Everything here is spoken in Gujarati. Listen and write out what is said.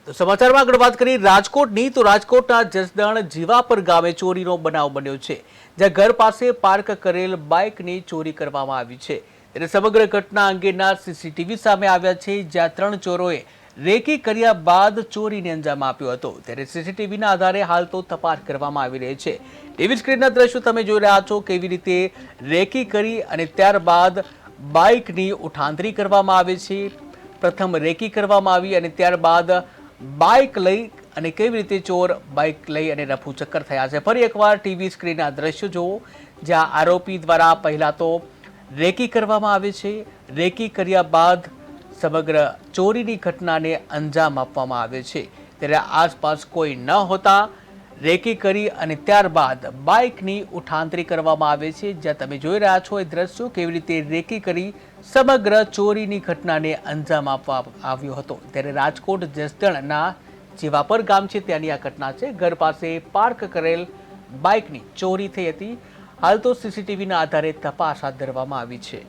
તો સમાચારમાં આગળ વાત કરી રાજકોટની તો રાજકોટના જસદણ જીવાપર ગામે ચોરીનો બનાવ બન્યો છે, જ્યાં ઘર પાસે પાર્ક કરેલ બાઇકની ચોરી કરવામાં આવી છે। ત્યારે સમગ્ર ઘટના અંગેના સીસીટીવી સામે આવ્યા છે, જ્યાં 3 ચોરોએ રેકી કર્યા બાદ ચોરીને અંજામ આપ્યો હતો। ત્યારે સીસીટીવીના આધારે હાલ તો તપાસ કરવામાં આવી રહી છે। ટીવી સ્ક્રીનના દ્રશ્યો તમે જોઈ રહ્યા છો, કેવી રીતે રેકી કરી અને ત્યારબાદ બાઇકની ઉઠાંતરી કરવામાં આવે છે। પ્રથમ રેકી કરવામાં આવી અને ત્યારબાદ બાઇક લઈ અને કેવી રીતે ચોર બાઇક લઈ અને રફુ ચક્કર થયા છે। ફરી એકવાર ટીવી સ્ક્રીનના દ્રશ્યો જુઓ, જ્યાં આરોપી દ્વારા પહેલા તો રેકી કરવામાં આવે છે। રેકી કર્યા બાદ સમગ્ર ચોરીની ઘટનાને અંજામ આપવામાં આવે છે। ત્યારે આસપાસ કોઈ ન હોતા રેકી કરી અને ત્યારબાદ બાઇકની ઉઠાંતરી કરવામાં આવે છે, જ્યાં તમે જોઈ રહ્યા છો એ દ્રશ્યો કેવી રીતે રેકી કરી સમગ્ર ચોરીની ઘટનાને અંજામ આપવા આવ્યો હતો। ત્યારે રાજકોટ જસદણના જીવાપર ગામ છે, ત્યાંની આ ઘટના છે। ઘર પાસે પાર્ક કરેલ બાઇકની ચોરી થઈ હતી। હાલ તો સીસીટીવીના આધારે તપાસ હાથ ધરવામાં આવી છે।